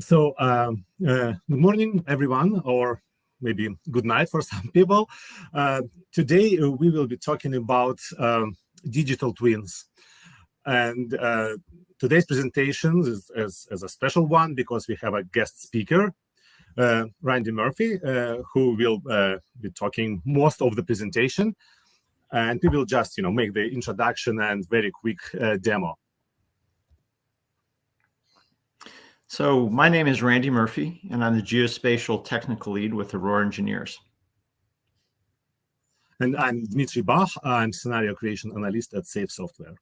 Good morning, everyone, or maybe good night for some people. Today, we will be talking about digital twins. And today's presentation is a special one because we have a guest speaker, Randy Murphy, who will be talking most of the presentation. And we will just, make the introduction and very quick demo. So my name is Randy Murphy, and I'm the Geospatial Technical Lead with Aurora Engineers. And I'm Dmitry Bach. I'm Scenario Creation Analyst at Safe Software.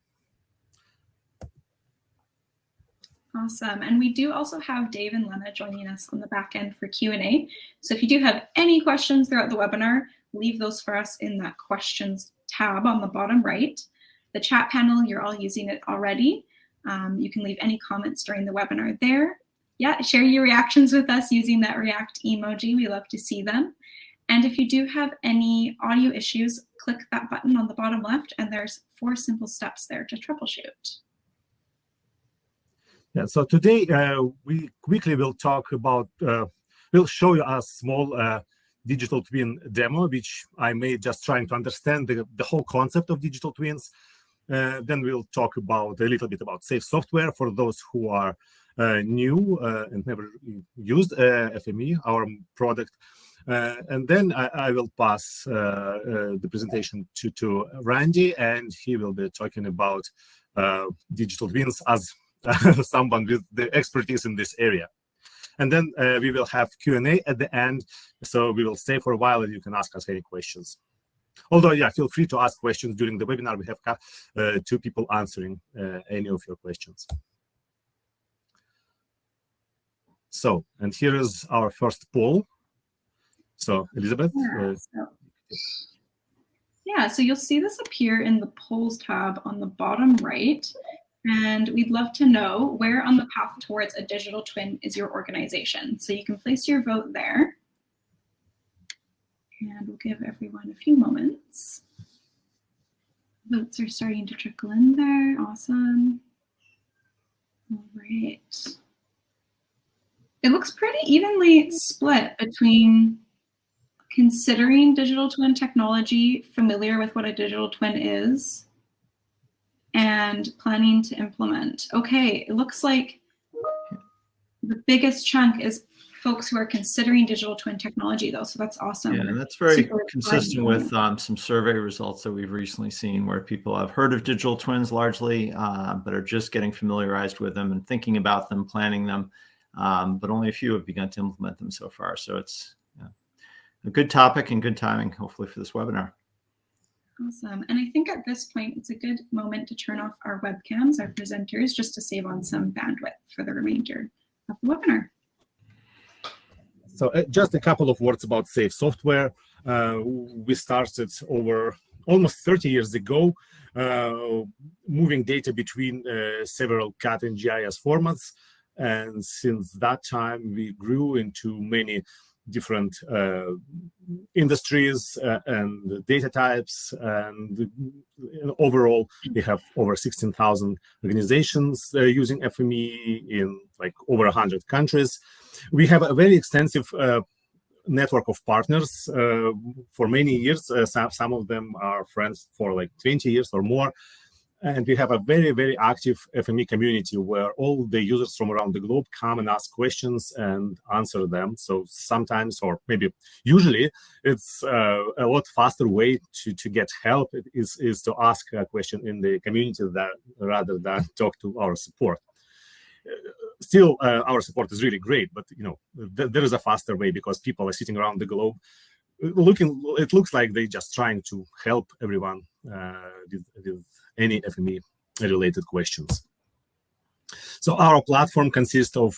Awesome. And we do also have Dave and Lena joining us on the back end for Q&A. So if you do have any questions throughout the webinar, leave those for us in that questions tab on the bottom right. The chat panel, you're all using it already. You can leave any comments during the webinar there. Yeah, share your reactions with us using that react emoji. We love to see them. And if you do have any audio issues, click that button on the bottom left, and there's 4 simple steps there to troubleshoot. Yeah, so today we quickly will talk about, we'll show you a small digital twin demo, which I made just trying to understand the whole concept of digital twins. Then we'll talk about a little bit about Safe Software for those who are new and never used FME, our product. And then I will pass the presentation to Randy, and he will be talking about digital twins as someone with the expertise in this area. And then we will have Q&A at the end, so we will stay for a while and you can ask us any questions. Although, yeah, feel free to ask questions during the webinar. We have 2 people answering any of your questions. So, and here is our first poll. So, Elizabeth. So you'll see this appear in the polls tab on the bottom right. And we'd love to know where on the path towards a digital twin is your organization. So you can place your vote there. And we'll give everyone a few moments. Votes are starting to trickle in there. Awesome. All right. It looks pretty evenly split between considering digital twin technology, familiar with what a digital twin is, and planning to implement. Okay, it looks like the biggest chunk is folks who are considering digital twin technology, though, so that's awesome. Yeah, and that's very consistent with some survey results that we've recently seen where people have heard of digital twins largely, but are just getting familiarized with them and thinking about them, planning them, but only a few have begun to implement them so far. So it's a good topic and good timing, hopefully, for this webinar. Awesome. And I think at this point, it's a good moment to turn off our webcams, our presenters, just to save on some bandwidth for the remainder of the webinar. So just a couple of words about Safe Software. We started over almost 30 years ago, moving data between several CAD and GIS formats. And since that time, we grew into many different industries and data types. And overall, we have over 16,000 organizations using FME in like over 100 countries. We have a very extensive network of partners for many years. Some of them are friends for like 20 years or more. And we have a very, very active FME community where all the users from around the globe come and ask questions and answer them. So sometimes, or maybe usually, it's a lot faster way to get help is to ask a question in the community rather than talk to our support. Still, our support is really great, but there is a faster way because people are sitting around the globe it looks like they're just trying to help everyone with any FME related questions. So our platform consists of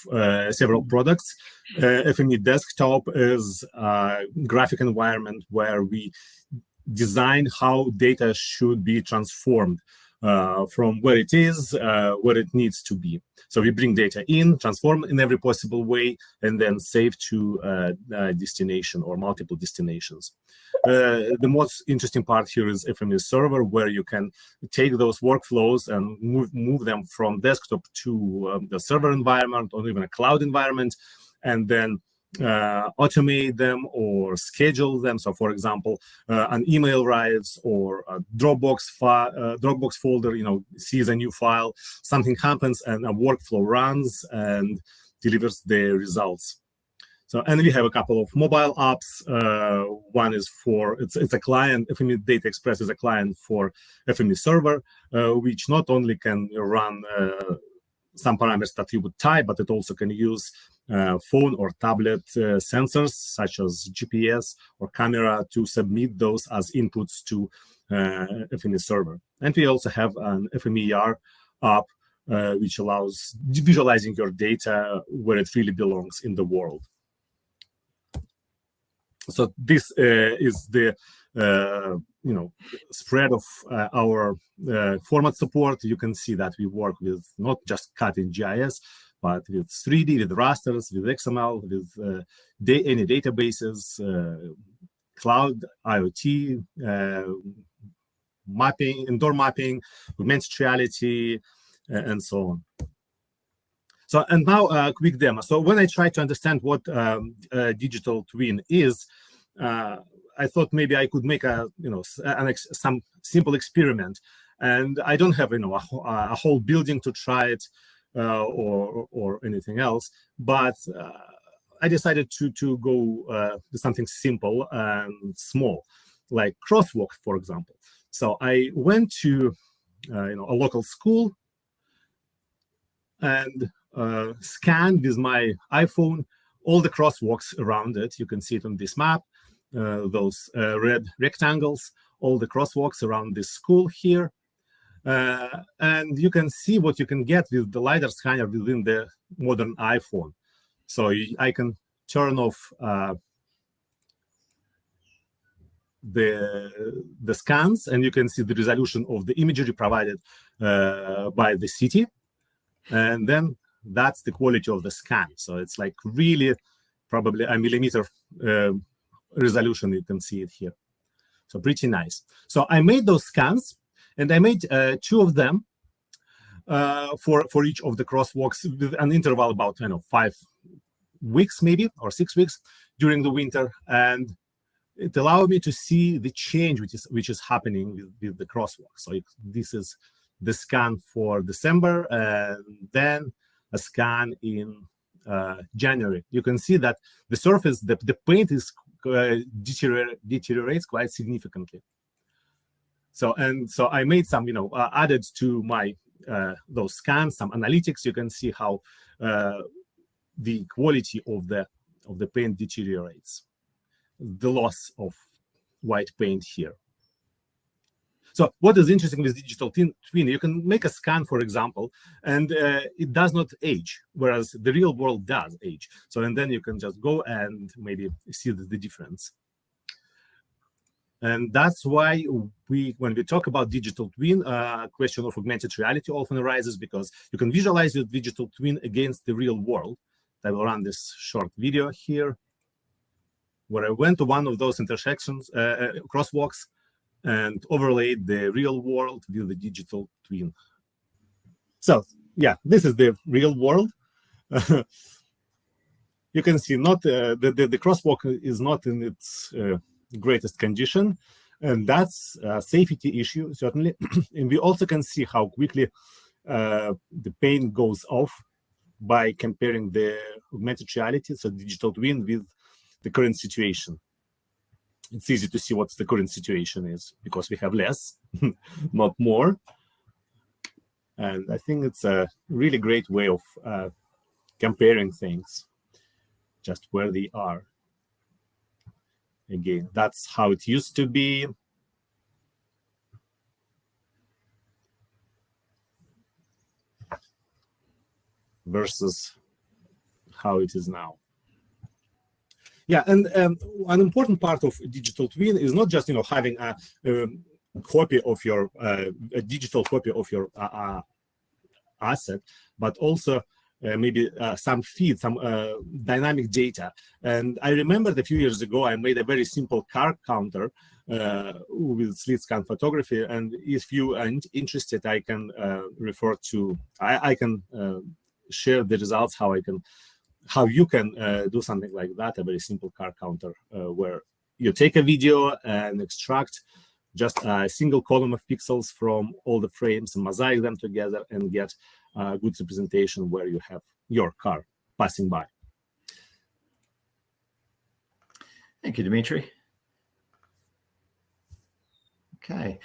several products. FME Desktop is a graphic environment where we design how data should be transformed from where it is, where it needs to be. So we bring data in, transform in every possible way, and then save to a destination or multiple destinations. The most interesting part here is FME server, where you can take those workflows and move them from desktop to the server environment or even a cloud environment, and then automate them or schedule them. So, for example, an email arrives or a Dropbox folder, sees a new file, something happens, and a workflow runs and delivers the results. So, and we have a couple of mobile apps. One is for, it's a client, FME Data Express is a client for FME server, which not only can run some parameters that you would type, but it also can use phone or tablet sensors such as GPS or camera to submit those as inputs to FME server. And we also have an FMER app which allows visualizing your data where it really belongs in the world. So this is the spread of our format support. You can see that we work with not just CAD in GIS, but with 3D, with rasters, with XML, with any databases, cloud, IoT, mapping, indoor mapping, augmented reality, and so on. So, and now a quick demo. So when I try to understand what digital twin is, I thought maybe I could make some simple experiment. And I don't have a whole building to try it or anything else, but I decided to go to something simple and small, like crosswalk, for example. So I went to a local school and scanned with my iPhone all the crosswalks around it. You can see it on this map, those red rectangles, all the crosswalks around this school here. And you can see what you can get with the LiDAR scanner within the modern iPhone. So I can turn off the scans, and you can see the resolution of the imagery provided by the city. And then that's the quality of the scan. So it's like really probably a millimeter resolution. You can see it here. So pretty nice. So I made those scans, and I made 2 of them for each of the crosswalks with an interval about 5 weeks maybe, or 6 weeks during the winter. And it allowed me to see the change which is happening with the crosswalk. So this is the scan for December, and then a scan in January. You can see that the surface, the paint is deteriorates quite significantly. So I made some, added to my those scans some analytics. You can see how the quality of the paint deteriorates, the loss of white paint here. So what is interesting with digital twin, you can make a scan, for example, and it does not age, whereas the real world does age. So, and then you can just go and maybe see the difference. And that's why when we talk about digital twin, question of augmented reality often arises, because you can visualize your digital twin against the real world. I will run this short video here, where I went to one of those intersections, crosswalks, and overlaid the real world with the digital twin. So yeah, this is the real world. You can see not the crosswalk is not in its greatest condition, and that's a safety issue, certainly. And we also can see how quickly the paint goes off by comparing the augmented reality, so digital twin, with the current situation. It's easy to see what the current situation is because we have less, not more. And I think it's a really great way of comparing things, just where they are. Again, that's how it used to be. Versus how it is now. Yeah, and an important part of digital twin is not just having a copy of your a digital copy of your asset, but also maybe some feed, some dynamic data. And I remembered a few years ago, I made a very simple car counter with slit scan photography. And if you are interested, I can refer to, I can share the results, how you can do something like that, a very simple car counter where you take a video and extract just a single column of pixels from all the frames and mosaic them together and get a good representation where you have your car passing by. Thank you, Dimitri. Okay.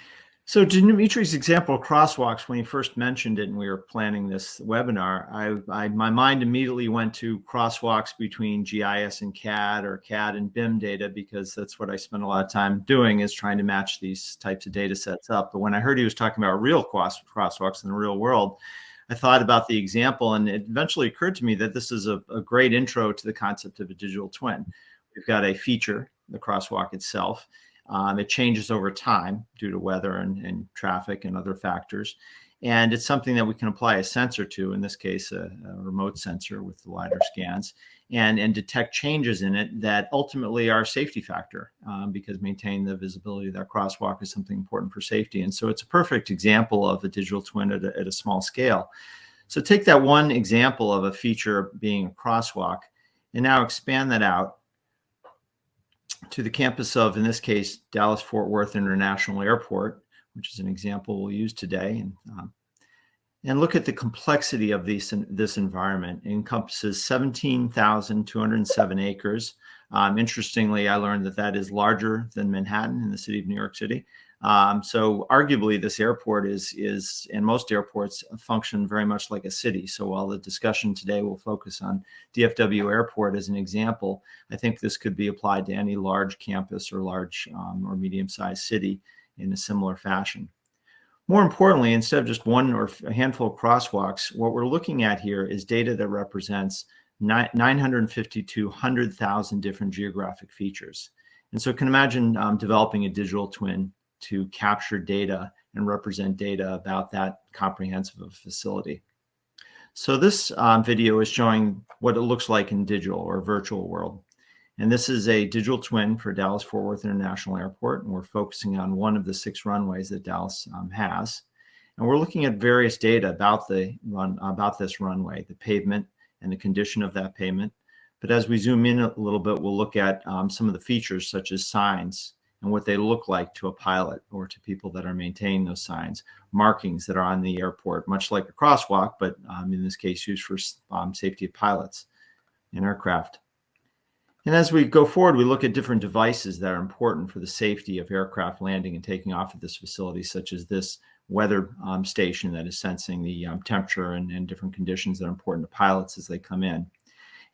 So Dimitri's example of crosswalks, when he first mentioned it and we were planning this webinar, my mind immediately went to crosswalks between GIS and CAD or CAD and BIM data, because that's what I spend a lot of time doing, is trying to match these types of data sets up. But when I heard he was talking about real crosswalks in the real world, I thought about the example, and it eventually occurred to me that this is a great intro to the concept of a digital twin. We've got a feature, the crosswalk itself. It changes over time due to weather and traffic and other factors. And it's something that we can apply a sensor to, in this case, a remote sensor with the LiDAR scans, and detect changes in it that ultimately are a safety factor, because maintaining the visibility of that crosswalk is something important for safety. And so it's a perfect example of a digital twin at a small scale. So take that one example of a feature being a crosswalk and now expand that out to the campus of, in this case, Dallas-Fort Worth International Airport, which is an example we'll use today, and look at the complexity of this environment. It encompasses 17,207 acres. Interestingly, I learned that is larger than Manhattan in the city of New York City. So arguably this airport is, and most airports function very much like a city. So while the discussion today will focus on DFW Airport as an example, I think this could be applied to any large campus or large or medium-sized city in a similar fashion. More importantly, instead of just one or a handful of crosswalks, what we're looking at here is data that represents 950 to 100,000 different geographic features. And so you can imagine developing a digital twin to capture data and represent data about that comprehensive of facility. So this video is showing what it looks like in digital or virtual world. And this is a digital twin for Dallas-Fort Worth International Airport. And we're focusing on one of the 6 runways that Dallas has. And we're looking at various data about this runway, the pavement and the condition of that pavement. But as we zoom in a little bit, we'll look at some of the features such as signs and what they look like to a pilot or to people that are maintaining those signs, markings that are on the airport, much like a crosswalk, but in this case used for safety of pilots and aircraft. And as we go forward, we look at different devices that are important for the safety of aircraft landing and taking off at this facility, such as this weather station that is sensing the temperature and different conditions that are important to pilots as they come in.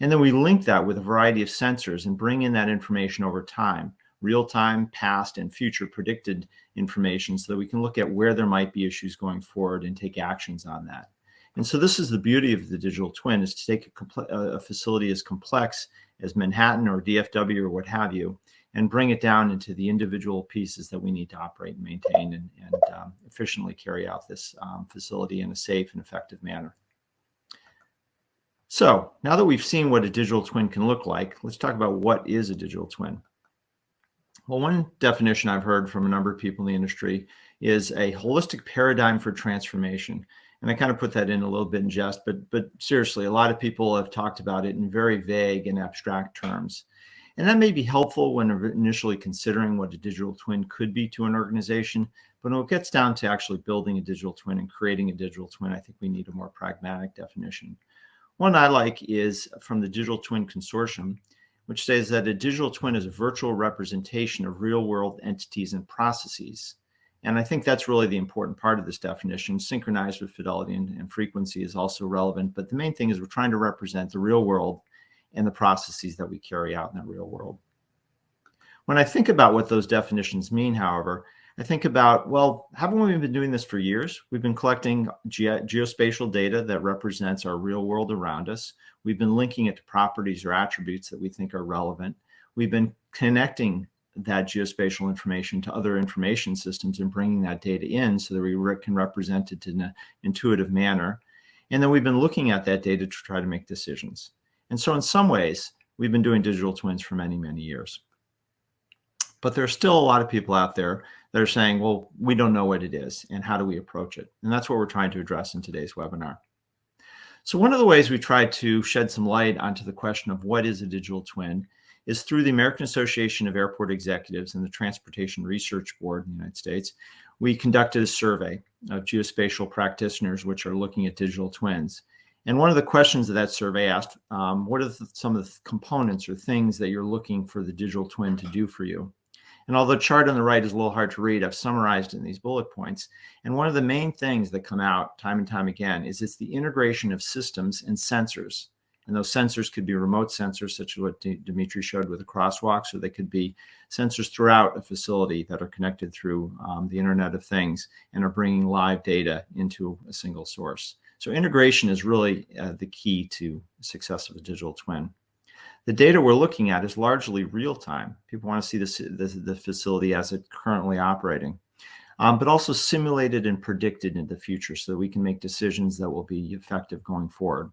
And then we link that with a variety of sensors and bring in that information over time, real-time, past, and future predicted information, so that we can look at where there might be issues going forward and take actions on that. And so this is the beauty of the digital twin, is to take a facility as complex as Manhattan or DFW or what have you, and bring it down into the individual pieces that we need to operate and maintain and efficiently carry out this facility in a safe and effective manner. So now that we've seen what a digital twin can look like, let's talk about what is a digital twin. Well, one definition I've heard from a number of people in the industry is a holistic paradigm for transformation. And I kind of put that in a little bit in jest, but seriously, a lot of people have talked about it in very vague and abstract terms. And that may be helpful when initially considering what a digital twin could be to an organization. But when it gets down to actually building a digital twin and creating a digital twin, I think we need a more pragmatic definition. One I like is from the Digital Twin Consortium, which says that a digital twin is a virtual representation of real-world entities and processes. And I think that's really the important part of this definition. Synchronized with fidelity and frequency is also relevant. But the main thing is we're trying to represent the real world and the processes that we carry out in that real world. When I think about what those definitions mean, however, I think about, well, haven't we been doing this for years? We've been collecting geospatial data that represents our real world around us. We've been linking it to properties or attributes that we think are relevant. We've been connecting that geospatial information to other information systems and bringing that data in so that we can represent it in an intuitive manner. And then we've been looking at that data to try to make decisions. And so in some ways, we've been doing digital twins for many, many years. But there's still a lot of people out there that are saying, well, we don't know what it is, and how do we approach it? And that's what we're trying to address in today's webinar. So one of the ways we try to shed some light onto the question of what is a digital twin is through the American Association of Airport Executives and the Transportation Research Board in the United States. We conducted a survey of geospatial practitioners which are looking at digital twins. And one of the questions of that survey asked, what are some of the components or things that you're looking for the digital twin to do for you? And although the chart on the right is a little hard to read, I've summarized in these bullet points. And one of the main things that come out time and time again is it's the integration of systems and sensors. And those sensors could be remote sensors, such as what Dimitri showed with the crosswalks, or they could be sensors throughout a facility that are connected through the Internet of Things and are bringing live data into a single source. So integration is really the key to success of a digital twin. The data we're looking at is largely real time. People want to see the facility as it's currently operating, but also simulated and predicted in the future so that we can make decisions that will be effective going forward.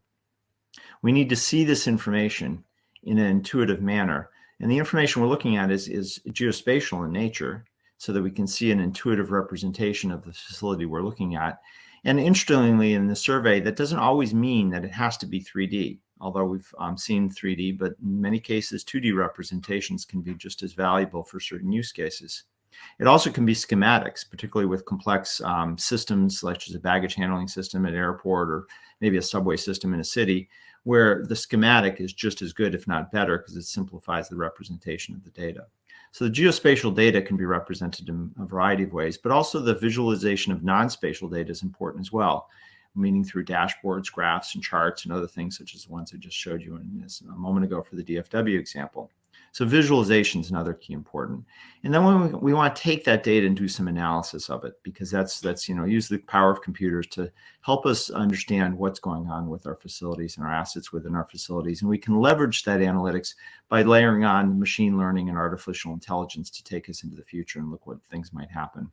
We need to see this information in an intuitive manner. And the information we're looking at is geospatial in nature so that we can see an intuitive representation of the facility we're looking at. And interestingly, in the survey, that doesn't always mean that it has to be 3D. Although we've seen 3D, but in many cases, 2D representations can be just as valuable for certain use cases. It also can be schematics, particularly with complex systems, such as a baggage handling system at an airport or maybe a subway system in a city, where the schematic is just as good, if not better, because it simplifies the representation of the data. So the geospatial data can be represented in a variety of ways, but also the visualization of non-spatial data is important as well, meaning through dashboards, graphs, and charts, and other things such as the ones I just showed you in this a moment ago for the DFW example. So visualization is another key important. And then when we want to take that data and do some analysis of it, because that's use the power of computers to help us understand what's going on with our facilities and our assets within our facilities. And we can leverage that analytics by layering on machine learning and artificial intelligence to take us into the future and look what things might happen.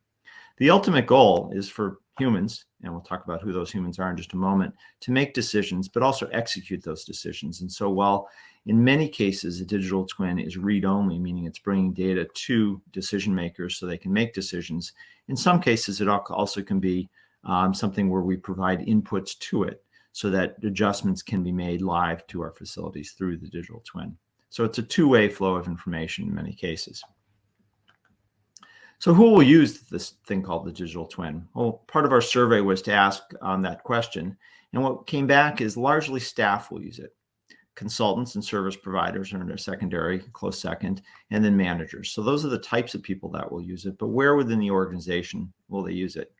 The ultimate goal is for humans, and we'll talk about who those humans are in just a moment, to make decisions, but also execute those decisions. And so while in many cases, a digital twin is read-only, meaning it's bringing data to decision makers so they can make decisions, in some cases, it also can be something where we provide inputs to it so that adjustments can be made live to our facilities through the digital twin. So it's a two-way flow of information in many cases. So who will use this thing called the digital twin? Well, part of our survey was to ask that question. And what came back is largely staff will use it. Consultants and service providers are in a secondary, close second, and then managers. So those are the types of people that will use it. But where within the organization will they use it?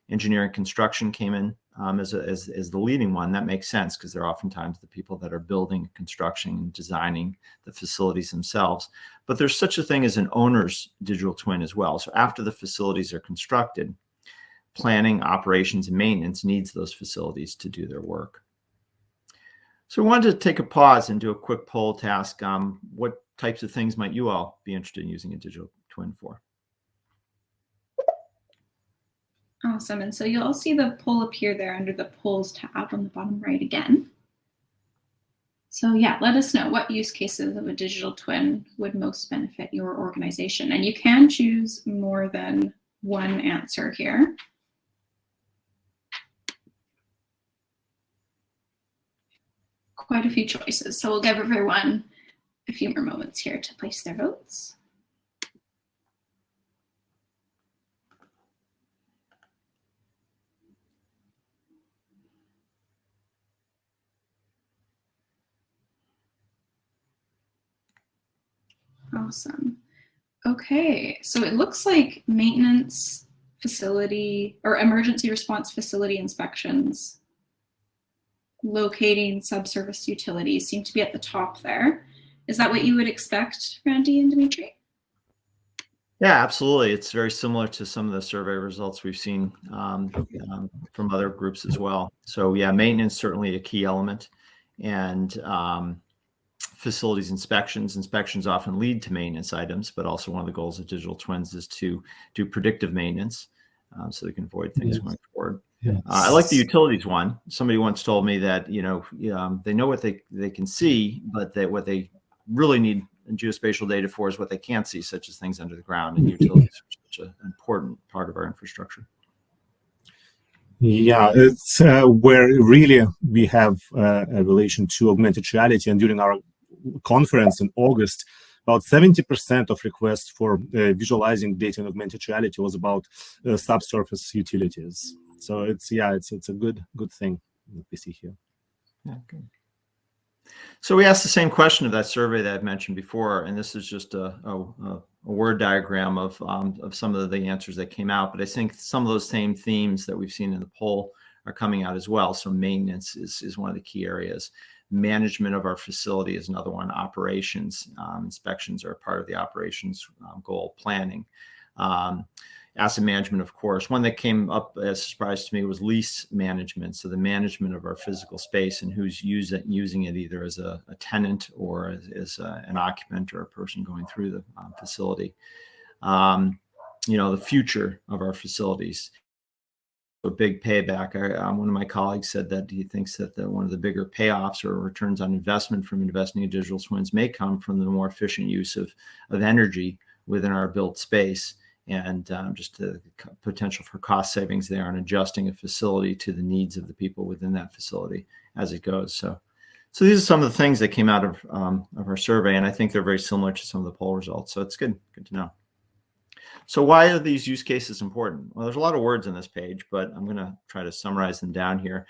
Engineering construction came in as the leading one. That makes sense because they're oftentimes the people that are building, construction, and designing the facilities themselves. But there's such a thing as an owner's digital twin as well. So after the facilities are constructed, planning, operations, and maintenance needs those facilities to do their work. So we wanted to take a pause and do a quick poll to ask what types of things might you all be interested in using a digital twin for? Awesome. And so you'll all see the poll appear there under the polls tab on the bottom right again. So yeah, let us know what use cases of a digital twin would most benefit your organization. And you can choose more than one answer here. Quite a few choices. So we'll give everyone a few more moments here to place their votes. Awesome. Okay, so it looks like maintenance facility or emergency response facility inspections, locating subsurface utilities seem to be at the top there. Is that what you would expect, Randy and Dimitri? Yeah, absolutely. It's very similar to some of the survey results we've seen from other groups as well. So yeah, maintenance certainly a key element. And facilities inspections. Inspections often lead to maintenance items, but also one of the goals of digital twins is to do predictive maintenance so they can avoid things going forward. I like the utilities one. Somebody once told me that, they know what they can see, but that what they really need geospatial data for is what they can't see, such as things under the ground, and utilities are such an important part of our infrastructure. Yeah, it's where really we have a relation to augmented reality. And during our conference in August, about 70% of requests for visualizing data in augmented reality was about subsurface utilities. So it's a good thing that we see here. Yeah, good. So we asked the same question of that survey that I've mentioned before, and this is just a word diagram of some of the answers that came out. But I think some of those same themes that we've seen in the poll are coming out as well. So maintenance is one of the key areas. Management of our facility is another one. Operations, inspections are a part of the operations goal. Planning. Asset management, of course. One that came up as a surprise to me was lease management. So the management of our physical space and who's using it either as a tenant or as an occupant or a person going through the facility. The future of our facilities. A big payback. One of my colleagues said that he thinks that one of the bigger payoffs or returns on investment from investing in digital twins may come from the more efficient use of energy within our built space. And just the potential for cost savings there and adjusting a facility to the needs of the people within that facility as it goes. So these are some of the things that came out of our survey, and I think they're very similar to some of the poll results. So it's good to know. So why are these use cases important? Well, there's a lot of words on this page, but I'm going to try to summarize them down here.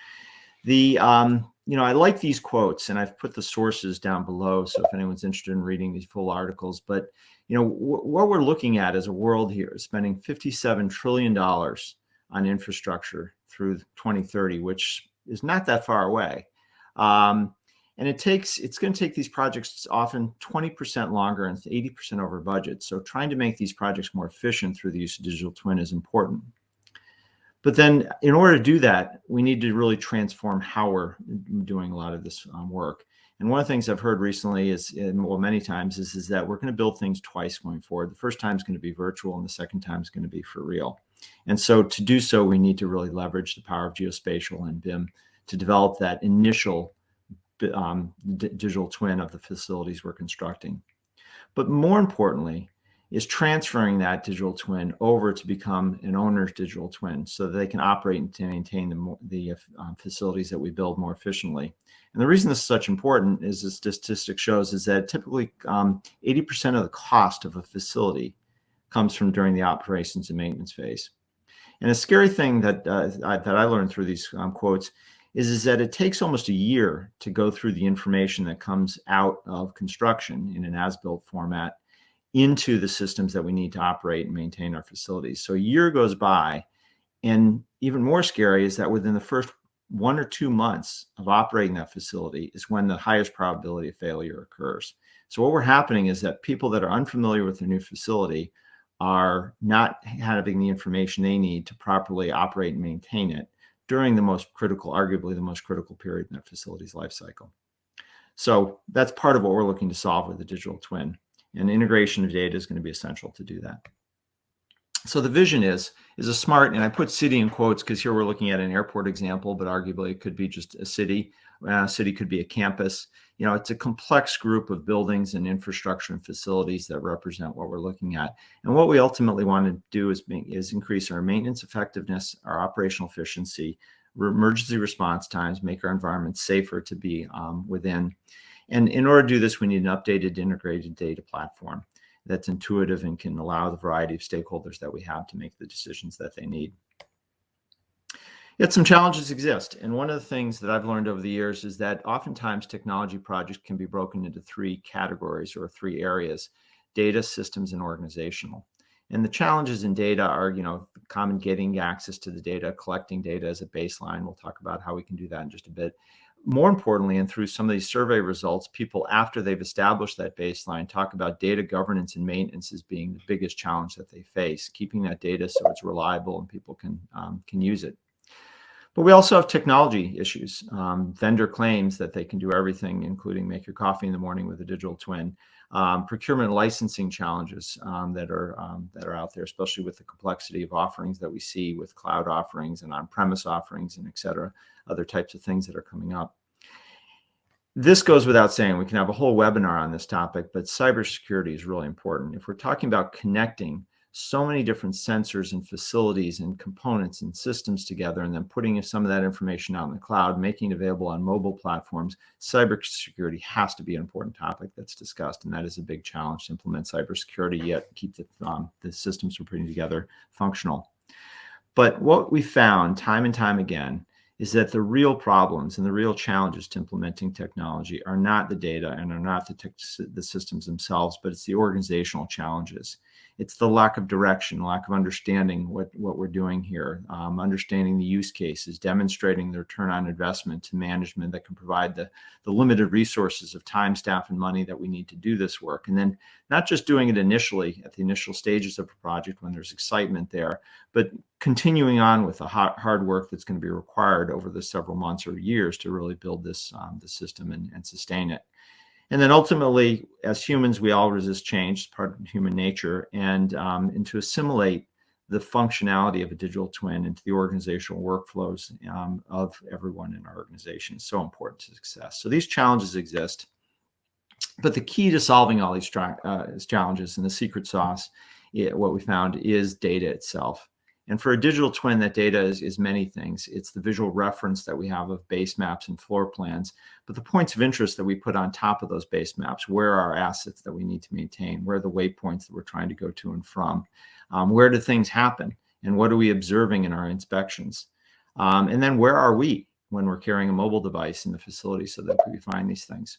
I like these quotes, and I've put the sources down below. So if anyone's interested in reading these full articles, but what we're looking at as a world here is spending $57 trillion on infrastructure through 2030, which is not that far away. And it's going to take these projects often 20% longer and 80% over budget. So trying to make these projects more efficient through the use of digital twin is important. But then in order to do that, we need to really transform how we're doing a lot of this work. And one of the things I've heard recently many times is that we're going to build things twice going forward. The first time is going to be virtual and the second time is going to be for real. And so to do so, we need to really leverage the power of geospatial and BIM to develop that initial digital twin of the facilities we're constructing. But more importantly, is transferring that digital twin over to become an owner's digital twin so that they can operate and maintain the facilities that we build more efficiently. And the reason this is such important is the statistic shows is that typically 80% of the cost of a facility comes from during the operations and maintenance phase. And a scary thing that I learned through these quotes is that it takes almost a year to go through the information that comes out of construction in an as-built format into the systems that we need to operate and maintain our facilities. So a year goes by, and even more scary is that within the first 1 or 2 months of operating that facility is when the highest probability of failure occurs. So what we're happening is that people that are unfamiliar with their new facility are not having the information they need to properly operate and maintain it during the most critical, arguably the most critical period in their facility's life cycle. So that's part of what we're looking to solve with the digital twin. And integration of data is going to be essential to do that. So the vision is a smart, and I put city in quotes because here we're looking at an airport example, but arguably it could be just a city. A city could be a campus. It's a complex group of buildings and infrastructure and facilities that represent what we're looking at. And what we ultimately want to do is increase our maintenance effectiveness, our operational efficiency, emergency response times, make our environment safer to be within. And in order to do this, we need an updated integrated data platform that's intuitive and can allow the variety of stakeholders that we have to make the decisions that they need. Yet some challenges exist. And one of the things that I've learned over the years is that oftentimes technology projects can be broken into 3 categories or 3 areas: data, systems, and organizational. And the challenges in data are, common getting access to the data, collecting data as a baseline. We'll talk about how we can do that in just a bit. More importantly, and through some of these survey results, people, after they've established that baseline, talk about data governance and maintenance as being the biggest challenge that they face, keeping that data so it's reliable and people can use it. But we also have technology issues. Vendor claims that they can do everything, including make your coffee in the morning with a digital twin. Procurement and licensing challenges that are out there, especially with the complexity of offerings that we see with cloud offerings and on-premise offerings and et cetera, other types of things that are coming up. This goes without saying. We can have a whole webinar on this topic, but cybersecurity is really important. If we're talking about connecting so many different sensors and facilities and components and systems together, and then putting some of that information out in the cloud, making it available on mobile platforms, cybersecurity has to be an important topic that's discussed, and that is a big challenge to implement cybersecurity, yet keep the systems we're putting together functional. But what we found time and time again is that the real problems and the real challenges to implementing technology are not the data and are not the systems themselves, but it's the organizational challenges. It's the lack of direction, lack of understanding what we're doing here, understanding the use cases, demonstrating the return on investment to management that can provide the limited resources of time, staff, and money that we need to do this work. And then not just doing it initially at the initial stages of a project when there's excitement there, but continuing on with the hard work that's going to be required over the several months or years to really build this the system and sustain it. And then ultimately, as humans, we all resist change. It's part of human nature. And to assimilate the functionality of a digital twin into the organizational workflows of everyone in our organization is so important to success. So these challenges exist. But the key to solving all these challenges and the secret sauce, what we found, is data itself. And for a digital twin, that data is many things. It's the visual reference that we have of base maps and floor plans, but the points of interest that we put on top of those base maps. Where are our assets that we need to maintain? Where are the waypoints that we're trying to go to and from? Where do things happen? And what are we observing in our inspections? And then where are we when we're carrying a mobile device in the facility so that we find these things?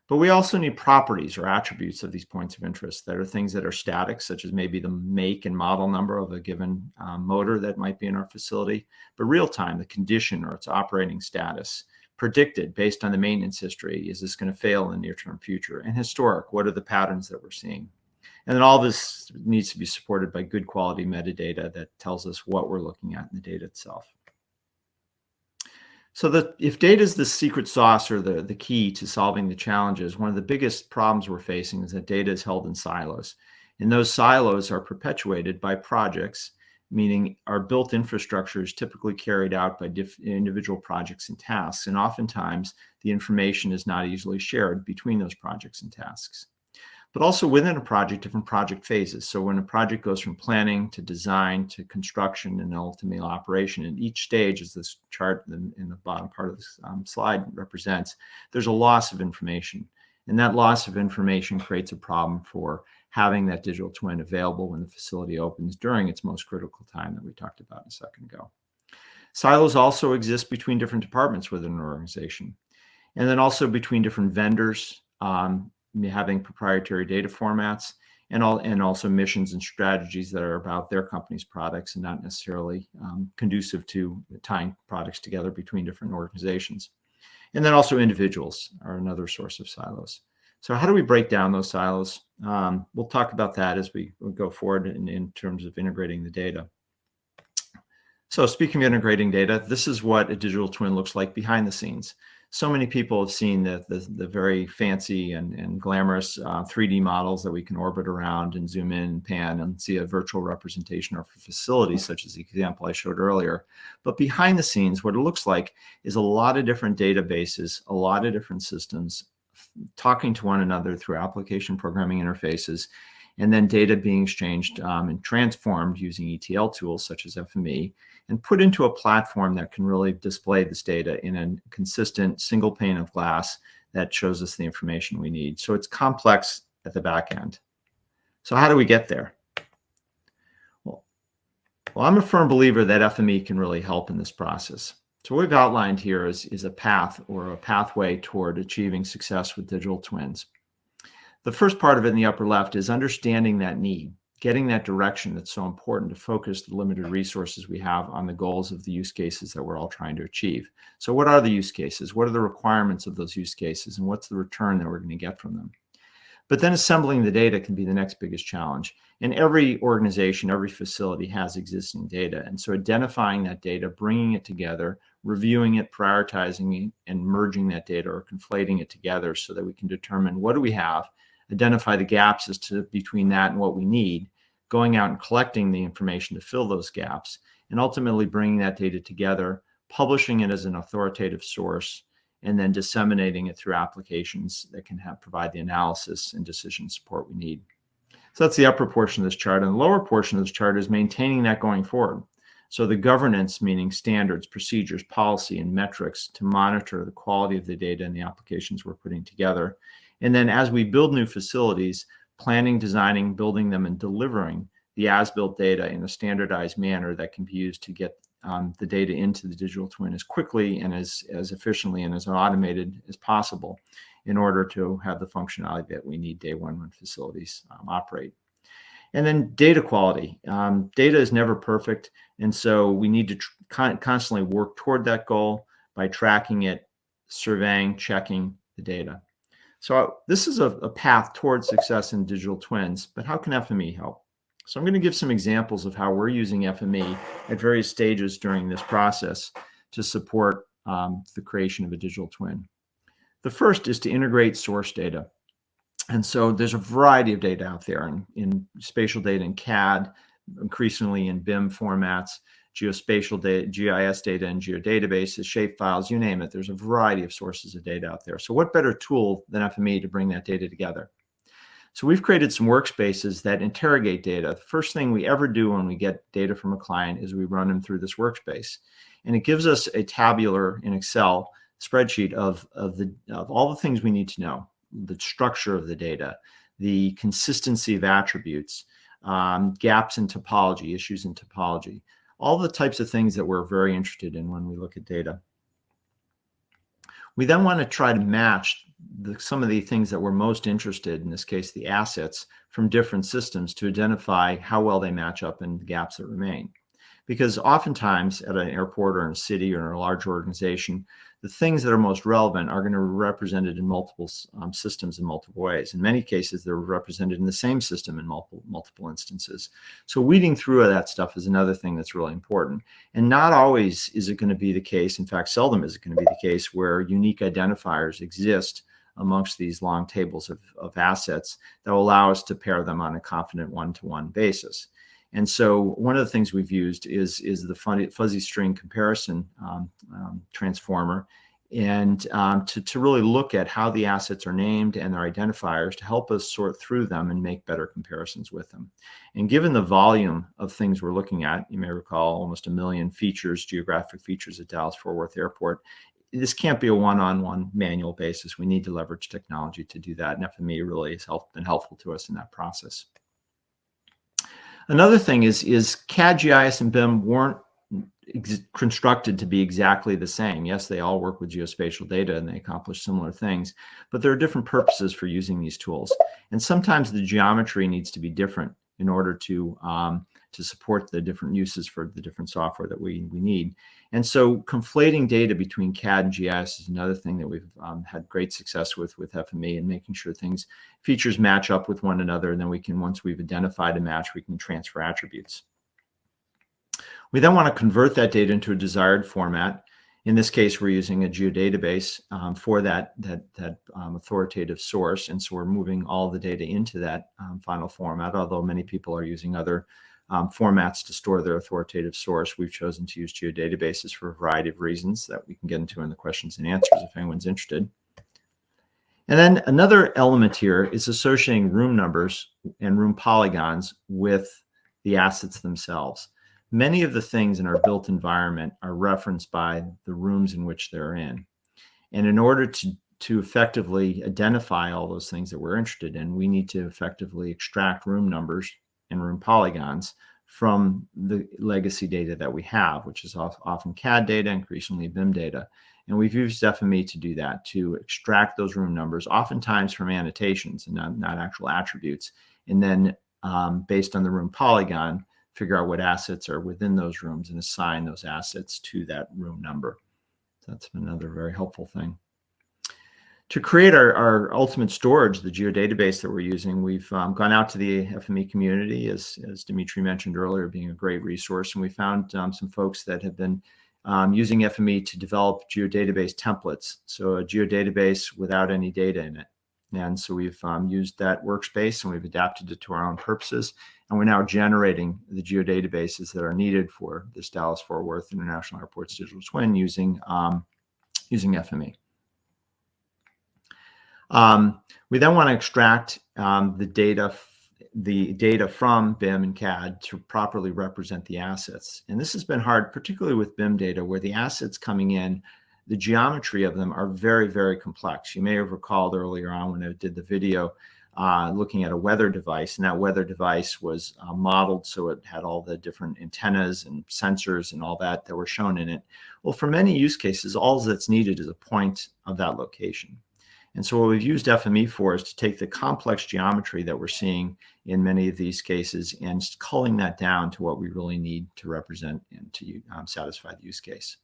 But we also need properties or attributes of these points of interest that are things that are static, such as maybe the make and model number of a given motor that might be in our facility, but real time, the condition or its operating status, predicted based on the maintenance history. Is this going to fail in the near-term future? And historic, what are the patterns that we're seeing? And then all this needs to be supported by good quality metadata that tells us what we're looking at in the data itself. So if data is the secret sauce or the key to solving the challenges, one of the biggest problems we're facing is that data is held in silos. And those silos are perpetuated by projects, meaning our built infrastructure is typically carried out by individual projects and tasks. And oftentimes, the information is not easily shared between those projects and tasks. But also within a project, different project phases. So when a project goes from planning to design to construction and ultimately operation, and each stage, as this chart in the bottom part of this slide represents, there's a loss of information. And that loss of information creates a problem for having that digital twin available when the facility opens during its most critical time that we talked about a second ago. Silos also exist between different departments within an organization, and then also between different vendors, having proprietary data formats, and also missions and strategies that are about their company's products and not necessarily conducive to tying products together between different organizations. And then also individuals are another source of silos. So how do we break down those silos? We'll talk about that as we go forward in terms of integrating the data. So speaking of integrating data, this is what a digital twin looks like behind the scenes. So many people have seen the very fancy and glamorous 3D models that we can orbit around and zoom in and pan and see a virtual representation of facilities, such as the example I showed earlier. But behind the scenes, what it looks like is a lot of different databases, a lot of different systems talking to one another through application programming interfaces, and then data being exchanged and transformed using ETL tools such as FME, and put into a platform that can really display this data in a consistent single pane of glass that shows us the information we need. So it's complex at the back end. So how do we get there? Well, I'm a firm believer that FME can really help in this process. So what we've outlined here is a path or a pathway toward achieving success with digital twins. The first part of it in the upper left is understanding that need, getting that direction that's so important to focus the limited resources we have on the goals of the use cases that we're all trying to achieve. So what are the use cases? What are the requirements of those use cases? And what's the return that we're going to get from them? But then assembling the data can be the next biggest challenge. And every organization, every facility has existing data. And so identifying that data, bringing it together, reviewing it, prioritizing it, and merging that data or conflating it together so that we can determine what do we have, identify the gaps as to between that and what we need, going out and collecting the information to fill those gaps, and ultimately bringing that data together, publishing it as an authoritative source, and then disseminating it through applications that can provide the analysis and decision support we need. So that's the upper portion of this chart. And the lower portion of this chart is maintaining that going forward. So the governance, meaning standards, procedures, policy, and metrics to monitor the quality of the data and the applications we're putting together. And then as we build new facilities, planning, designing, building them, and delivering the as-built data in a standardized manner that can be used to get the data into the digital twin as quickly and as efficiently and as automated as possible in order to have the functionality that we need day one when facilities operate. And then data quality. Data is never perfect, and so we need to constantly work toward that goal by tracking it, surveying, checking the data. So this is a path towards success in digital twins, but how can FME help? So I'm going to give some examples of how we're using FME at various stages during this process to support the creation of a digital twin. The first is to integrate source data. And so there's a variety of data out there in spatial data in CAD, increasingly in BIM formats, geospatial data, GIS data and geodatabases, shapefiles, you name it. There's a variety of sources of data out there. So what better tool than FME to bring that data together? So we've created some workspaces that interrogate data. The first thing we ever do when we get data from a client is we run them through this workspace. And it gives us a tabular in Excel spreadsheet of all the things we need to know, the structure of the data, the consistency of attributes, gaps in topology, issues in topology, all the types of things that we're very interested in when we look at data. We then want to try to match some of the things that we're most interested in this case, the assets from different systems to identify how well they match up and the gaps that remain. Because oftentimes at an airport or in a city or in a large organization, the things that are most relevant are going to be represented in multiple systems in multiple ways. In many cases, they're represented in the same system in multiple instances. So weeding through that stuff is another thing that's really important. And not always is it going to be the case, in fact, seldom is it going to be the case where unique identifiers exist amongst these long tables of assets that will allow us to pair them on a confident one-to-one basis. And so one of the things we've used is the fuzzy string comparison transformer, and to really look at how the assets are named and their identifiers to help us sort through them and make better comparisons with them. And given the volume of things we're looking at, you may recall almost 1 million features, geographic features at Dallas-Fort Worth Airport, this can't be a one-on-one manual basis. We need to leverage technology to do that, and FME really has been helpful to us in that process. Another thing is CAD, GIS, and BIM weren't constructed to be exactly the same. Yes, they all work with geospatial data and they accomplish similar things, but there are different purposes for using these tools. And sometimes the geometry needs to be different in order to support the different uses for the different software that we need. And so conflating data between CAD and GIS is another thing that we've had great success with FME, and making sure features match up with one another. And then we can, once we've identified a match, we can transfer attributes. We then want to convert that data into a desired format. In this case, we're using a geodatabase for that authoritative source. And so we're moving all the data into that final format, although many people are using other formats to store their authoritative source. We've chosen to use geodatabases for a variety of reasons that we can get into in the questions and answers if anyone's interested. And then another element here is associating room numbers and room polygons with the assets themselves. Many of the things in our built environment are referenced by the rooms in which they're in. And in order to effectively identify all those things that we're interested in, we need to effectively extract room numbers and room polygons from the legacy data that we have, which is often CAD data, increasingly BIM data. And we've used FME to do that, to extract those room numbers, oftentimes from annotations and not actual attributes. And then based on the room polygon, figure out what assets are within those rooms and assign those assets to that room number. So that's another very helpful thing. To create our ultimate storage, the geodatabase that we're using, we've gone out to the FME community, as Dimitri mentioned earlier, being a great resource. And we found some folks that have been using FME to develop geodatabase templates. So a geodatabase without any data in it. And so we've used that workspace and we've adapted it to our own purposes. And we're now generating the geodatabases that are needed for this Dallas-Fort Worth International Airport's digital twin using FME. We then want to extract the data from BIM and CAD to properly represent the assets. And this has been hard, particularly with BIM data, where the assets coming in, the geometry of them are very, very complex. You may have recalled earlier on when I did the video looking at a weather device, and that weather device was modeled so it had all the different antennas and sensors and all that were shown in it. Well, for many use cases, all that's needed is a point of that location. And so what we've used FME for is to take the complex geometry that we're seeing in many of these cases and culling that down to what we really need to represent and to satisfy the use case.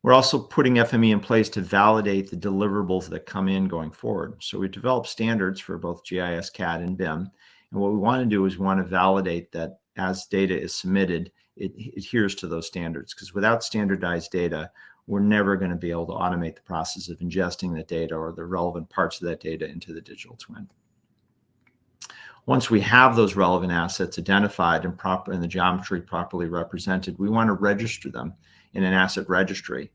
We're also putting FME in place to validate the deliverables that come in going forward. So we developed standards for both GIS, CAD, and BIM. And what we want to do is we want to validate that as data is submitted, it adheres to those standards. Because without standardized data, we're never going to be able to automate the process of ingesting the data or the relevant parts of that data into the digital twin. Once we have those relevant assets identified and the geometry properly represented, we want to register them in an asset registry.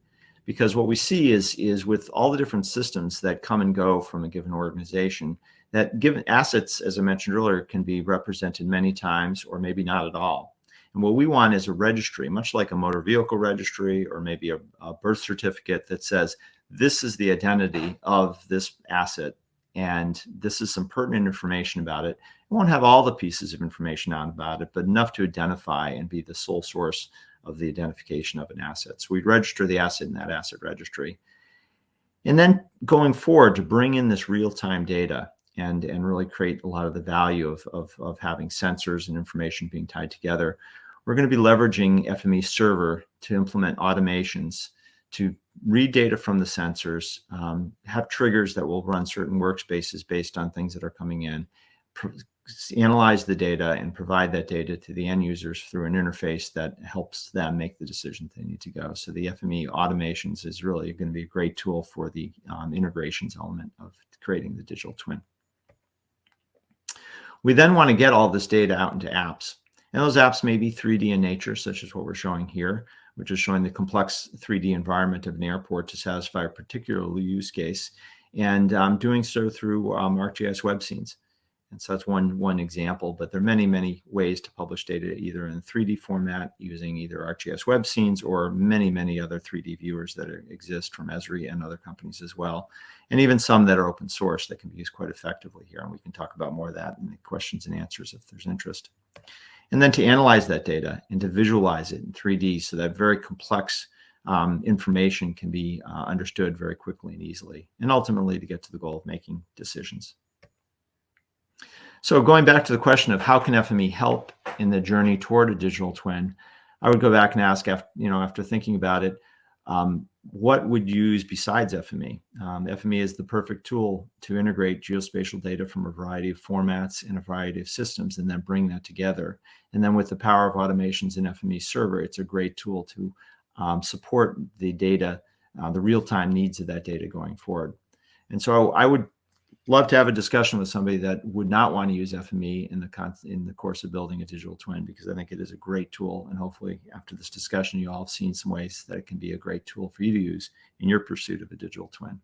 Because what we see is with all the different systems that come and go from a given organization, that given assets, as I mentioned earlier, can be represented many times or maybe not at all. And what we want is a registry, much like a motor vehicle registry or maybe a birth certificate that says, this is the identity of this asset and this is some pertinent information about it. It won't have all the pieces of information on about it, but enough to identify and be the sole source of the identification of an asset. So we'd register the asset in that asset registry. And then going forward to bring in this real-time data and really create a lot of the value of having sensors and information being tied together, we're going to be leveraging FME Server to implement automations to read data from the sensors, have triggers that will run certain workspaces based on things that are coming in, analyze the data and provide that data to the end users through an interface that helps them make the decisions they need to go. So the FME automations is really going to be a great tool for the integrations element of creating the digital twin. We then want to get all this data out into apps. And those apps may be 3D in nature, such as what we're showing here, which is showing the complex 3D environment of an airport to satisfy a particular use case, and doing so through ArcGIS web scenes. And so that's one example, but there are many, many ways to publish data either in 3D format using either ArcGIS web scenes or many, many other 3D viewers that exist from Esri and other companies as well. And even some that are open source that can be used quite effectively here. And we can talk about more of that in the questions and answers if there's interest. And then to analyze that data and to visualize it in 3D so that very complex information can be understood very quickly and easily, and ultimately to get to the goal of making decisions. So going back to the question of how can FME help in the journey toward a digital twin, I would go back and ask, after thinking about it, what would you use besides FME? FME is the perfect tool to integrate geospatial data from a variety of formats and a variety of systems and then bring that together. And then with the power of automations in FME Server, it's a great tool to support the data, the real-time needs of that data going forward. And so I would love to have a discussion with somebody that would not want to use FME in the course of building a digital twin, because I think it is a great tool. And hopefully after this discussion, you all have seen some ways that it can be a great tool for you to use in your pursuit of a digital twin.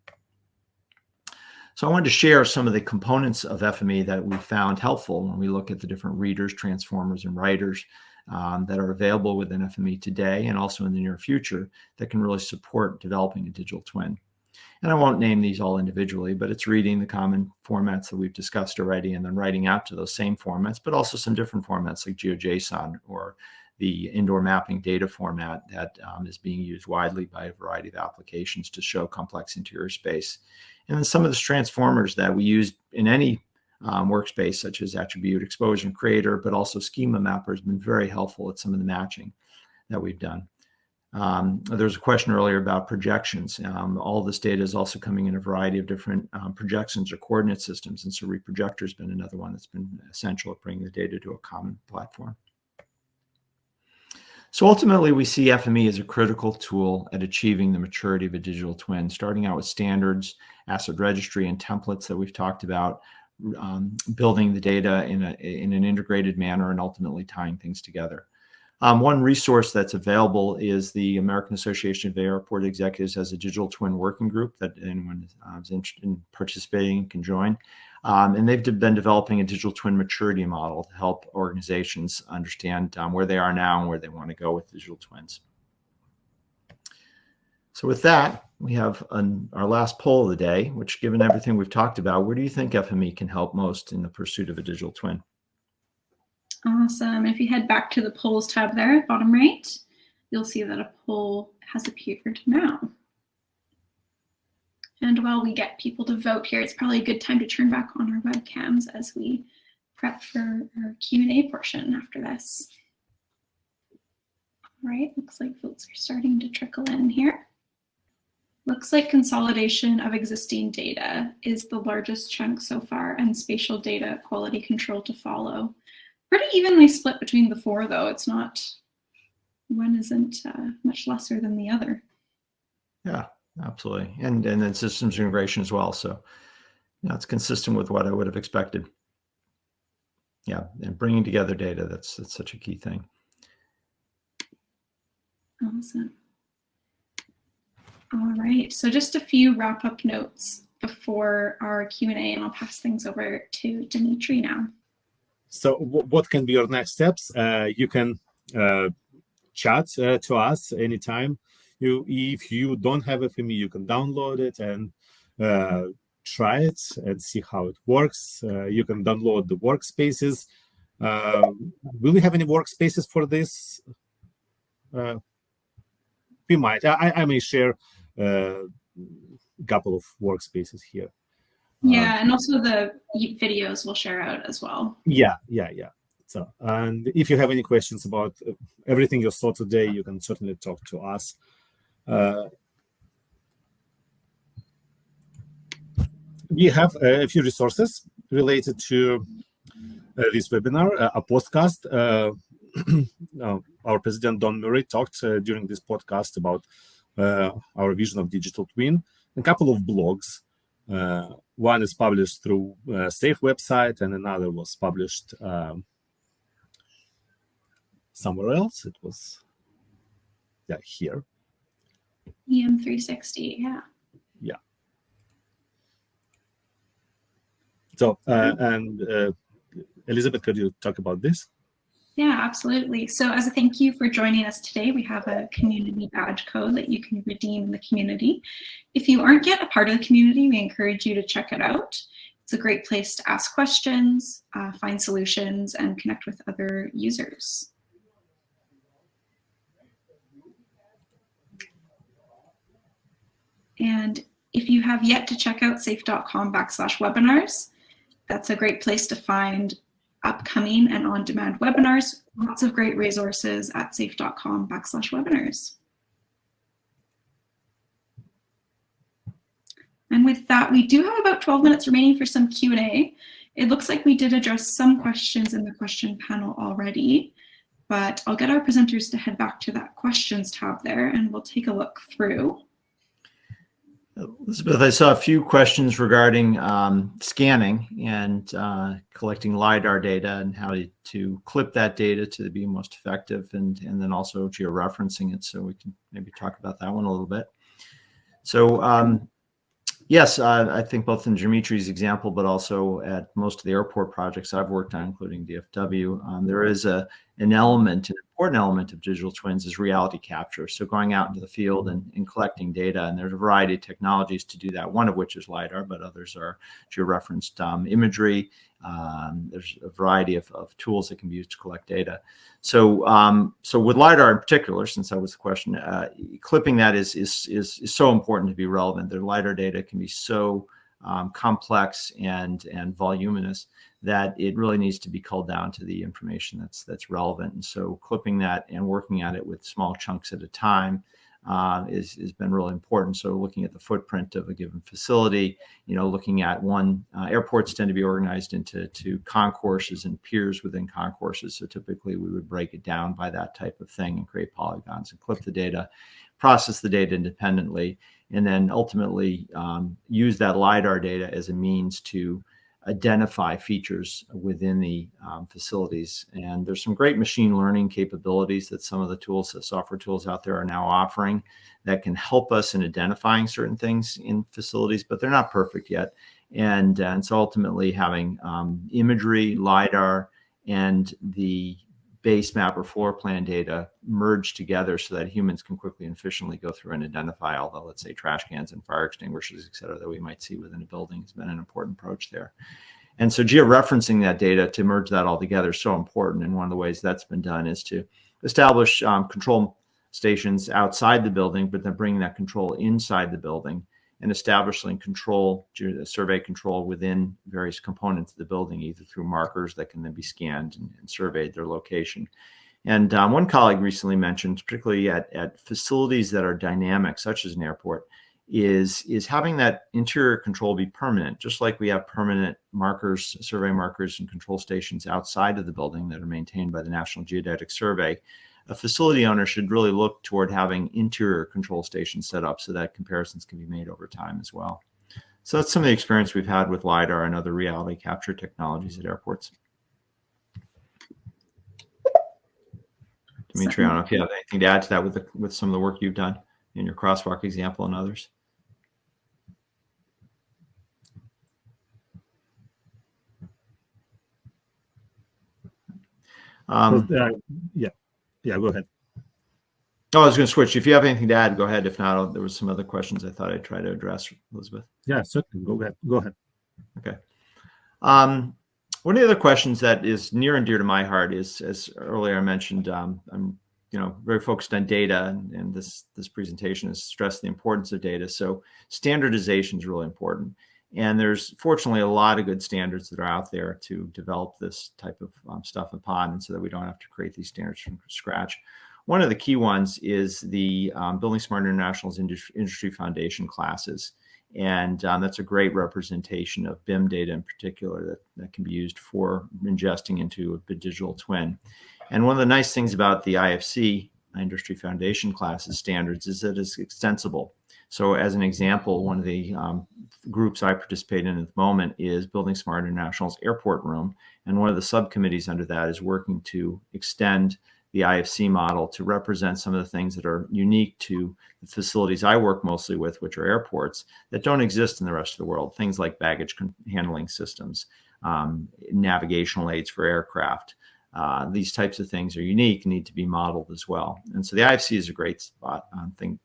So I wanted to share some of the components of FME that we found helpful when we look at the different readers, transformers, and writers that are available within FME today and also in the near future that can really support developing a digital twin. And I won't name these all individually, but it's reading the common formats that we've discussed already and then writing out to those same formats, but also some different formats like GeoJSON or the indoor mapping data format that is being used widely by a variety of applications to show complex interior space. And then some of the transformers that we use in any workspace, such as attribute, exposure, and creator, but also schema mapper has been very helpful at some of the matching that we've done. There's a question earlier about projections. All this data is also coming in a variety of different projections or coordinate systems. And so reprojector has been another one that's been essential at bringing the data to a common platform. So ultimately, we see FME as a critical tool at achieving the maturity of a digital twin, starting out with standards, asset registry, and templates that we've talked about, building the data in an integrated manner, and ultimately tying things together. One resource that's available is the American Association of Airport Executives has a digital twin working group that anyone who's interested in participating can join. And they've been developing a digital twin maturity model to help organizations understand where they are now and where they want to go with digital twins. So with that, we have our last poll of the day, which, given everything we've talked about, where do you think FME can help most in the pursuit of a digital twin? Awesome. If you head back to the polls tab there, bottom right, you'll see that a poll has appeared now. And while we get people to vote here, it's probably a good time to turn back on our webcams as we prep for our Q&A portion after this. All right, looks like votes are starting to trickle in here. Looks like consolidation of existing data is the largest chunk so far, and spatial data quality control to follow. Pretty evenly split between the four, though. It's not, one isn't much lesser than the other. Yeah. Absolutely. And then systems integration as well. So, it's consistent with what I would have expected. Yeah. And bringing together data, that's such a key thing. Awesome. All right. So just a few wrap up notes before our Q&A, and I'll pass things over to Dimitri now. So what can be your next steps? You can chat to us anytime. If you don't have FME, you can download it and try it and see how it works. You can download the workspaces. Will we have any workspaces for this? We might. I may share a couple of workspaces here. Yeah, and also the videos we'll share out as well. Yeah. So, and if you have any questions about everything you saw today, you can certainly talk to us. We have a few resources related to this webinar, a podcast. Our president, Don Murray, talked during this podcast about our vision of digital twin, a couple of blogs. One is published through SAFE website, and another was published somewhere else. It was here. EM360, yeah. So, and Elizabeth, could you talk about this? Yeah, absolutely. So as a thank you for joining us today, we have a community badge code that you can redeem in the community. If you aren't yet a part of the community, we encourage you to check it out. It's a great place to ask questions, find solutions, and connect with other users. And if you have yet to check out safe.com/webinars, that's a great place to find upcoming and on-demand webinars. Lots of great resources at safe.com/webinars. And with that, we do have about 12 minutes remaining for some Q&A. It looks like we did address some questions in the question panel already, but I'll get our presenters to head back to that questions tab there, and we'll take a look through. Elizabeth, I saw a few questions regarding scanning and collecting LiDAR data and how to clip that data to be most effective, and then also georeferencing it. So we can maybe talk about that one a little bit. So yes, I think both in Dimitri's example, but also at most of the airport projects I've worked on, including DFW, there is an element, an important element of digital twins is reality capture. So going out into the field and collecting data, and there's a variety of technologies to do that, one of which is LiDAR, but others are georeferenced imagery. There's a variety of tools that can be used to collect data. So so with LiDAR in particular, since that was the question, clipping that is so important to be relevant. The LiDAR data can be so complex and voluminous that it really needs to be culled down to the information that's relevant. And so clipping that and working at it with small chunks at a time has been really important. So looking at the footprint of a given facility, looking at airports tend to be organized into concourses and piers within concourses. So typically we would break it down by that type of thing and create polygons and clip the data, process the data independently, and then ultimately use that LiDAR data as a means to identify features within the facilities. And there's some great machine learning capabilities that some of the software tools out there are now offering that can help us in identifying certain things in facilities, but they're not perfect yet. And so ultimately having imagery, LiDAR, and the base map or floor plan data merged together so that humans can quickly and efficiently go through and identify all the, let's say, trash cans and fire extinguishers, et cetera, that we might see within a building has been an important approach there. And so georeferencing that data to merge that all together is so important. And one of the ways that's been done is to establish control stations outside the building, but then bringing that control inside the building and establishing survey control within various components of the building, either through markers that can then be scanned and surveyed their location. And one colleague recently mentioned, particularly at facilities that are dynamic, such as an airport, is having that interior control be permanent, just like we have permanent markers, survey markers, and control stations outside of the building that are maintained by the National Geodetic Survey. A facility owner should really look toward having interior control stations set up so that comparisons can be made over time as well. So that's some of the experience we've had with LiDAR and other reality capture technologies at airports. Dimitri, I don't know if you have anything to add to that with some of the work you've done in your crosswalk example and others. Yeah, go ahead. Oh, I was going to switch. If you have anything to add, go ahead. If not, there was some other questions I thought I'd try to address, Elizabeth. Yeah, certainly. Go ahead. Okay. One of the other questions that is near and dear to my heart is, as earlier I mentioned, I'm very focused on data, and this presentation has stressed the importance of data. So standardization is really important. And there's fortunately a lot of good standards that are out there to develop this type of stuff upon, and so that we don't have to create these standards from scratch. One of the key ones is the Building Smart International's Industry Foundation classes. And that's a great representation of BIM data in particular that can be used for ingesting into a digital twin. And one of the nice things about the IFC, Industry Foundation classes standards, is that it's extensible. So as an example, one of the groups I participate in at the moment is Building Smart International's Airport Room. And one of the subcommittees under that is working to extend the IFC model to represent some of the things that are unique to the facilities I work mostly with, which are airports, that don't exist in the rest of the world. Things like baggage handling systems, navigational aids for aircraft. These types of things are unique and need to be modeled as well. And so the IFC is a great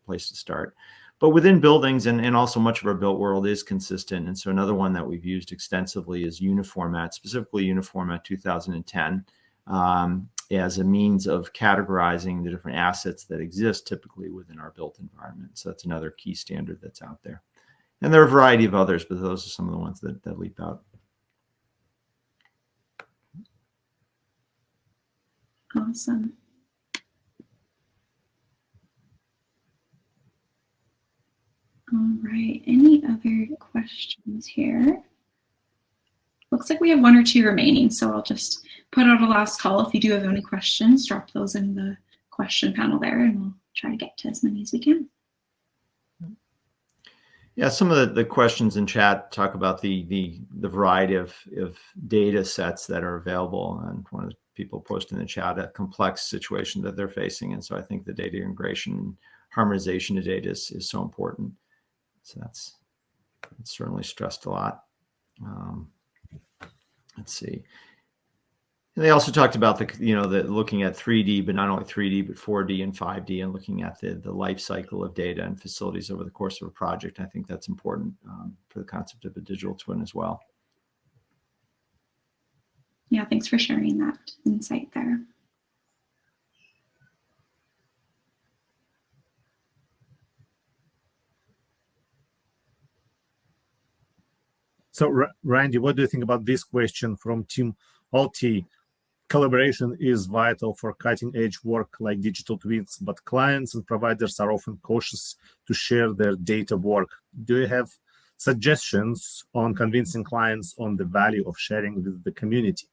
place to start. But within buildings, and also much of our built world is consistent. And so another one that we've used extensively is Uniformat, specifically Uniformat 2010, as a means of categorizing the different assets that exist typically within our built environment. So that's another key standard that's out there. And there are a variety of others, but those are some of the ones that leap out. Awesome. All right, any other questions here? Looks like we have one or two remaining, so I'll just put out a last call. If you do have any questions, drop those in the question panel there, and we'll try to get to as many as we can. Yeah, some of the questions in chat talk about the variety of data sets that are available, and one of the people posted in the chat a complex situation that they're facing, and so I think the data integration, harmonization of data is so important. So that's certainly stressed a lot. Let's see. And they also talked about the looking at 3D, but not only 3D, but 4D and 5D, and looking at the life cycle of data and facilities over the course of a project. I think that's important for the concept of a digital twin as well. Yeah, thanks for sharing that insight there. So, Randy, what do you think about this question from Tim Alti? Collaboration is vital for cutting-edge work like digital twins, but clients and providers are often cautious to share their data work. Do you have suggestions on convincing clients on the value of sharing with the community?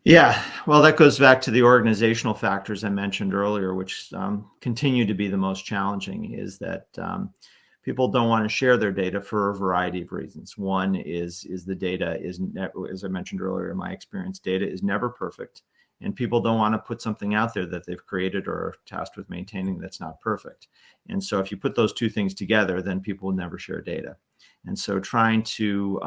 Yeah, well, that goes back to the organizational factors I mentioned earlier, which continue to be the most challenging, is that people don't want to share their data for a variety of reasons. One is the data is, as I mentioned earlier, in my experience, data is never perfect. And people don't want to put something out there that they've created or are tasked with maintaining that's not perfect. And so if you put those two things together, then people will never share data. And so trying to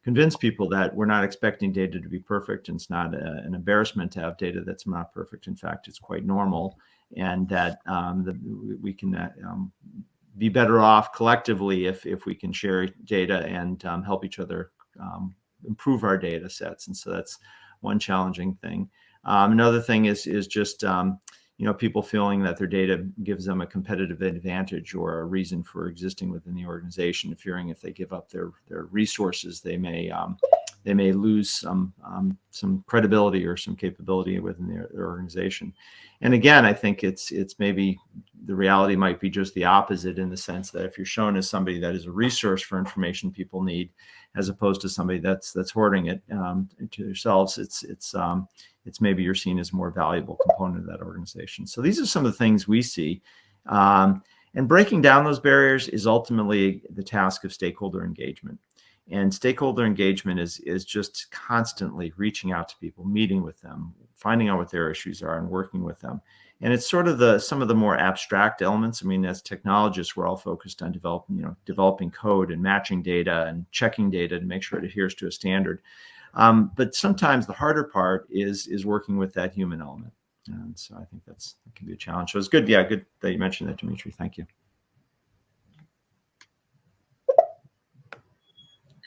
convince people that we're not expecting data to be perfect, and it's not an embarrassment to have data that's not perfect. In fact, it's quite normal, and that we can be better off collectively if we can share data and help each other improve our data sets. And so that's one challenging thing. Another thing is just people feeling that their data gives them a competitive advantage or a reason for existing within the organization, fearing if they give up their resources, they may lose some credibility or some capability within their organization. And again, I think it's maybe the reality might be just the opposite, in the sense that if you're shown as somebody that is a resource for information people need, as opposed to somebody that's hoarding it to themselves, it's maybe you're seen as a more valuable component of that organization. So these are some of the things we see. And breaking down those barriers is ultimately the task of stakeholder engagement. And stakeholder engagement is just constantly reaching out to people, meeting with them, finding out what their issues are and working with them. And it's sort of some of the more abstract elements. I mean, as technologists, we're all focused on developing code and matching data and checking data to make sure it adheres to a standard. But sometimes the harder part is working with that human element. And so I think that can be a challenge. So it's good. Yeah, good that you mentioned that, Dimitri. Thank you.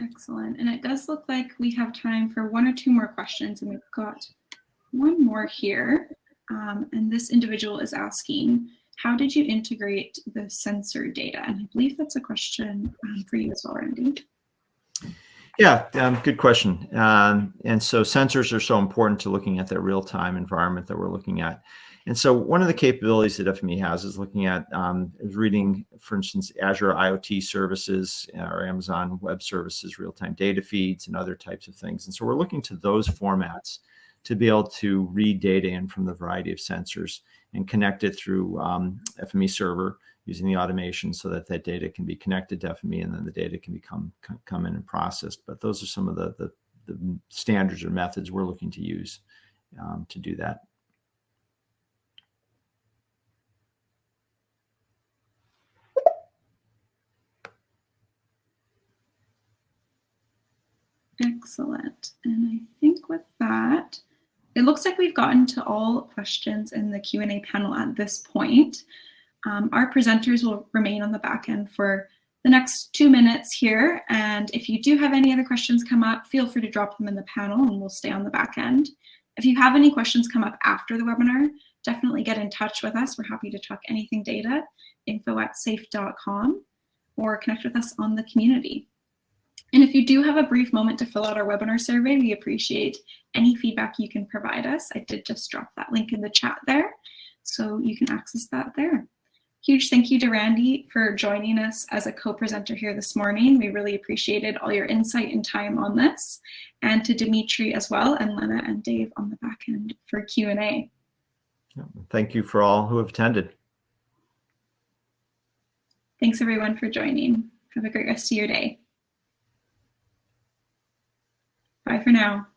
Excellent. And it does look like we have time for one or two more questions, and we've got one more here. And this individual is asking, how did you integrate the sensor data? And I believe that's a question for you as well, Randy. Yeah, good question. And so sensors are so important to looking at that real-time environment that we're looking at. And so one of the capabilities that FME has is looking at, is reading, for instance, Azure IoT services or Amazon Web Services, real-time data feeds, and other types of things. And so we're looking to those formats to be able to read data in from the variety of sensors and connect it through FME server using the automation so that that data can be connected to FME, and then the data can come in and processed. But those are some of the standards or methods we're looking to use to do that. Excellent. And I think with that, it looks like we've gotten to all questions in the Q&A panel at this point. Our presenters will remain on the back end for the next 2 minutes here. And if you do have any other questions come up, feel free to drop them in the panel and we'll stay on the back end. If you have any questions come up after the webinar, definitely get in touch with us. We're happy to talk anything data, info@safe.com, or connect with us on the community. And if you do have a brief moment to fill out our webinar survey, we appreciate any feedback you can provide us. I did just drop that link in the chat there, so you can access that there. Huge thank you to Randy for joining us as a co-presenter here this morning. We really appreciated all your insight and time on this, and to Dimitri as well, and Lena and Dave on the back end for Q&A. Thank you for all who have attended. Thanks everyone for joining. Have a great rest of your day. Bye for now.